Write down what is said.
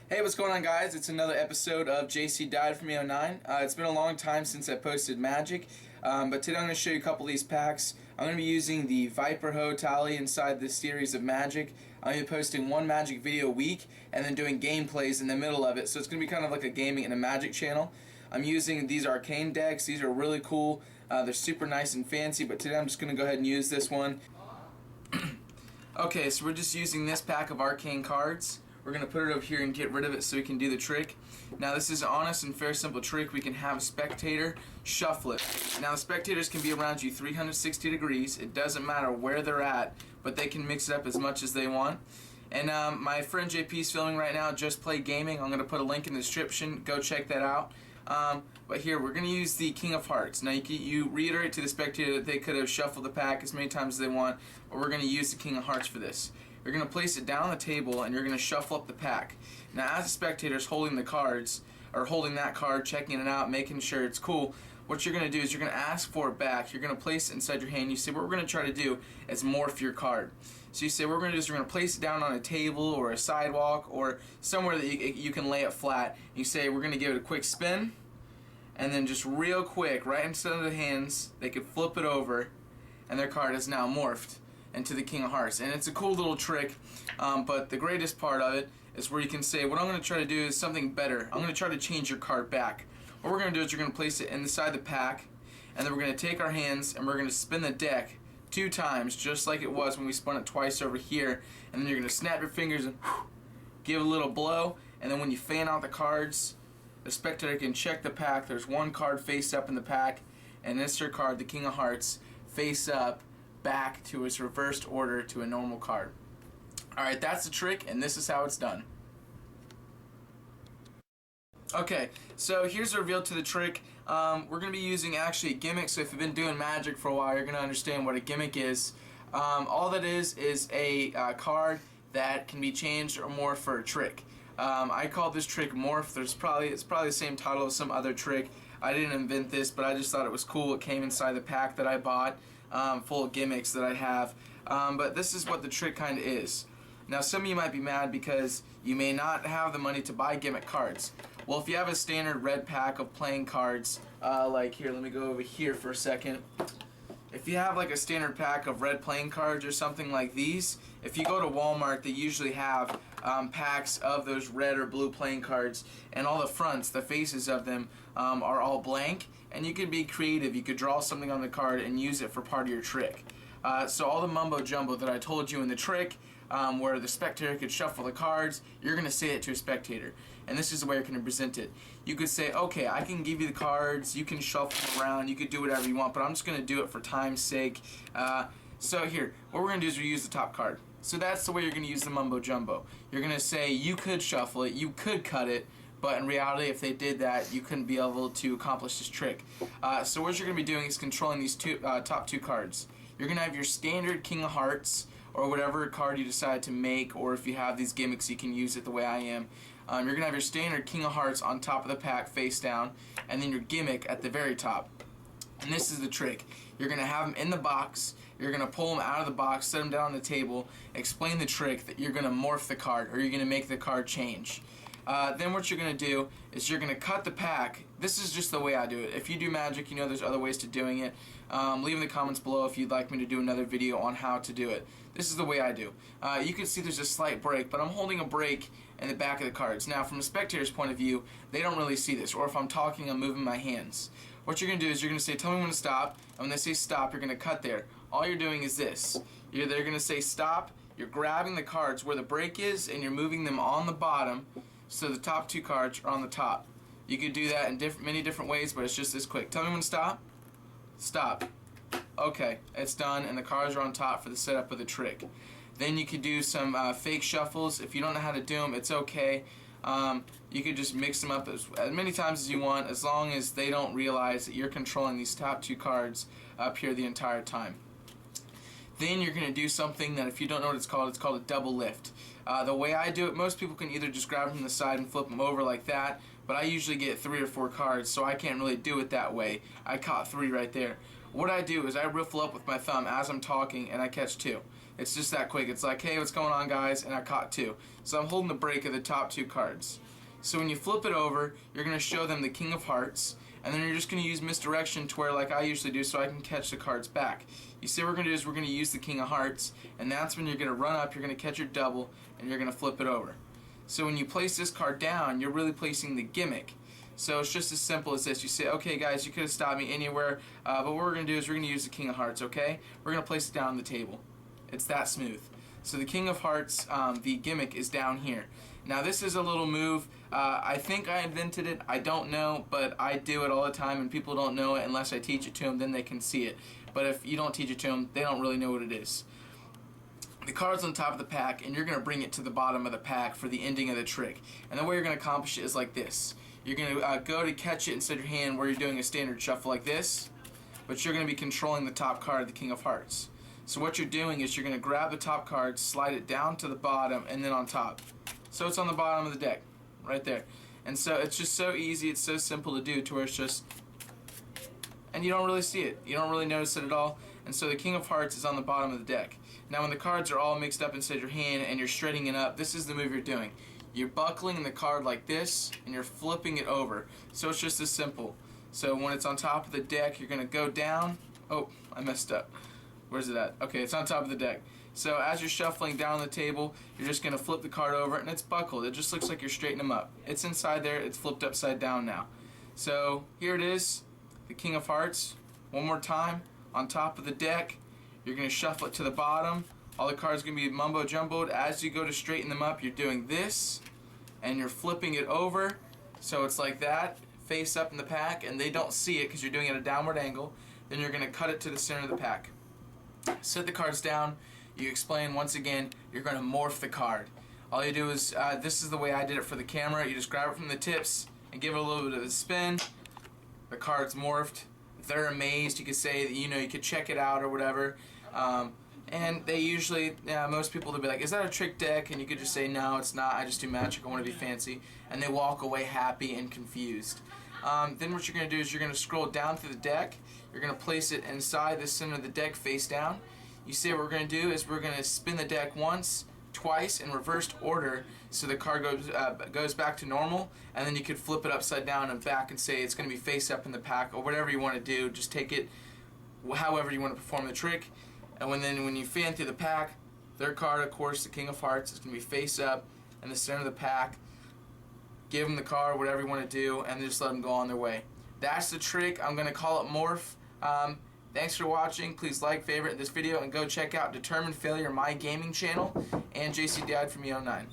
Hey, what's going on, guys? It's another episode of JC Died For Me 09. It's been a long time since I posted Magic, but today I'm going to show you a couple of these packs. I'm going to be using the Viper Ho tally inside this series of Magic. I'm going to be posting one Magic video a week and then doing gameplays in the middle of it, so it's going to be kind of like a gaming and a Magic channel. I'm using these arcane decks. These are really cool. They're super nice and fancy, but today I'm just going to go ahead and use this one. Okay, so we're just using this pack of arcane cards. We're going to put it over here and get rid of it so we can do the trick. Now this is an honest and fair simple trick. We can have a spectator shuffle it. Now the spectators can be around you 360 degrees. It doesn't matter where they're at, but they can mix it up as much as they want. And my friend JP is filming right now, Just Play Gaming. I'm going to put a link in the description. Go check that out. But here, we're going to use the King of Hearts. Now you reiterate to the spectator that they could have shuffled the pack as many times as they want, but we're going to use the King of Hearts for this. You're going to place it down on the table and you're going to shuffle up the pack. Now as the spectator is holding the cards, or holding that card, checking it out, making sure it's cool, what you're going to do is you're going to ask for it back. You're going to place it inside your hand. You say, what we're going to try to do is morph your card. So you say, what we're going to do is we're going to place it down on a table or a sidewalk or somewhere that you can lay it flat. You say, we're going to give it a quick spin, and then just real quick, right inside of the hands, they could flip it over, and their card is now morphed into the King of Hearts. And it's a cool little trick, but the greatest part of it is where you can say, what I'm going to try to do is something better. I'm going to try to change your card back. What we're going to do is you're going to place it inside the pack, and then we're going to take our hands and we're going to spin the deck 2 times, just like it was when we spun it twice over here, and then you're going to snap your fingers and give a little blow, and then when you fan out the cards, the spectator can check the pack. There's one card face up in the pack, and this is your card, the King of Hearts, face up, back to its reversed order to a normal card. Alright, that's the trick, and this is how it's done. Okay, so here's the reveal to the trick. We're going to be using actually a gimmick, so if you've been doing Magic for a while, you're going to understand what a gimmick is. All that is a card that can be changed or morphed for a trick. I call this trick Morph. It's probably the same title as some other trick. I didn't invent this, but I just thought it was cool. It came inside the pack that I bought, full of gimmicks that I have. But this is what the trick kind of is. Now some of you might be mad because you may not have the money to buy gimmick cards. Well, if you have a standard red pack of playing cards, like here, let me go over here for a second. If you have like a standard pack of red playing cards or something like these, if you go to Walmart, they usually have packs of those red or blue playing cards, and all the fronts, the faces of them, are all blank, and you could be creative. You could draw something on the card and use it for part of your trick. So all the mumbo jumbo that I told you in the trick, where the spectator could shuffle the cards, you're going to say it to a spectator. And this is the way you're going to present it. You could say, okay, I can give you the cards, you can shuffle them around, you could do whatever you want, but I'm just going to do it for time's sake. So here, what we're going to do is we use the top card. So that's the way you're going to use the mumbo jumbo. You're going to say you could shuffle it, you could cut it, but in reality, if they did that, you couldn't be able to accomplish this trick. So what you're going to be doing is controlling these top 2 cards. You're going to have your standard King of Hearts, or whatever card you decide to make, or if you have these gimmicks you can use it the way I am. You're going to have your standard King of Hearts on top of the pack face down, and then your gimmick at the very top. And this is the trick. You're going to have them in the box, you're going to pull them out of the box, set them down on the table, explain the trick that you're going to morph the card, or you're going to make the card change. Then what you're going to do is you're going to cut the pack. This is just the way I do it. If you do Magic, you know there's other ways to doing it. Leave in the comments below if you'd like me to do another video on how to do it. This is the way I do. You can see there's a slight break, but I'm holding a break in the back of the cards. Now from a spectator's point of view, they don't really see this, or if I'm talking, I'm moving my hands. What you're going to do is you're going to say, tell me when to stop, and when they say stop, you're going to cut there. All you're doing is this. They're going to say stop, you're grabbing the cards where the break is, and you're moving them on the bottom, so the top 2 cards are on the top. You could do that in many different ways, but it's just this quick. Tell me when to stop. Stop. Okay, it's done, and the cards are on top for the setup of the trick. Then you could do some fake shuffles. If you don't know how to do them, it's okay. You could just mix them up as many times as you want, as long as they don't realize that you're controlling these top 2 cards up here the entire time. Then you're going to do something that, if you don't know what it's called a double lift. The way I do it, most people can either just grab them from the side and flip them over like that, but I usually get 3 or 4 cards, so I can't really do it that way. I caught 3 right there. What I do is I riffle up with my thumb as I'm talking, and I catch 2. It's just that quick. It's like, hey, what's going on, guys? And I caught 2. So I'm holding the break of the top 2 cards. So when you flip it over, you're going to show them the King of Hearts, and then you're just going to use misdirection to where, like I usually do, so I can catch the cards back. You see what we're going to do is we're going to use the King of Hearts, and that's when you're going to run up, you're going to catch your double, and you're going to flip it over. So when you place this card down, you're really placing the gimmick. So it's just as simple as this. You say, okay guys, you could have stopped me anywhere, but what we're going to do is we're going to use the King of Hearts, okay? We're going to place it down on the table. It's that smooth. So the King of Hearts, the gimmick is down here. Now this is a little move. I think I invented it. I don't know, but I do it all the time, and people don't know it unless I teach it to them. Then they can see it. But if you don't teach it to them, they don't really know what it is. The card's on top of the pack, and you're going to bring it to the bottom of the pack for the ending of the trick. And the way you're going to accomplish it is like this. You're going to go to catch it inside your hand where you're doing a standard shuffle like this, but you're going to be controlling the top card, the King of Hearts. So what you're doing is you're going to grab the top card, slide it down to the bottom, and then on top. So it's on the bottom of the deck, right there. And so it's just so easy, it's so simple to do to where it's just, and you don't really see it. You don't really notice it at all. And so the King of Hearts is on the bottom of the deck. Now when the cards are all mixed up inside your hand and you're shredding it up, this is the move you're doing. You're buckling the card like this, and you're flipping it over. So it's just as simple. So when it's on top of the deck, you're going to go down. Oh, I messed up. Where's it at? Okay, it's on top of the deck. So as you're shuffling down the table, you're just going to flip the card over, and it's buckled. It just looks like you're straightening them up. It's inside there. It's flipped upside down now. So here it is, the King of Hearts. One more time, on top of the deck. You're going to shuffle it to the bottom. All the cards are going to be mumbo-jumbled. As you go to straighten them up, you're doing this, and you're flipping it over. So it's like that, face up in the pack, and they don't see it because you're doing it at a downward angle. Then you're going to cut it to the center of the pack. Set the cards down. You explain once again, you're going to morph the card. All you do is, this is the way I did it for the camera. You just grab it from the tips and give it a little bit of a spin. The card's morphed. If they're amazed, you could say that, you could check it out or whatever. And they usually, most people, they'll be like, is that a trick deck? And you could just say, no, it's not. I just do magic. I want to be fancy. And they walk away happy and confused. Then what you're going to do is you're going to scroll down through the deck. You're going to place it inside the center of the deck face down. You see what we're going to do is we're going to spin the deck once, twice in reversed order so the card goes back to normal, and then you could flip it upside down and back and say it's going to be face up in the pack or whatever you want to do. Just take it however you want to perform the trick. And when you fan through the pack, their card, of course, the King of Hearts, is going to be face up in the center of the pack. Give them the card, whatever you want to do, and just let them go on their way. That's the trick. I'm going to call it Morph. Thanks for watching. Please like, favorite this video, and go check out Determined Failure, my gaming channel, and JC Died from E09.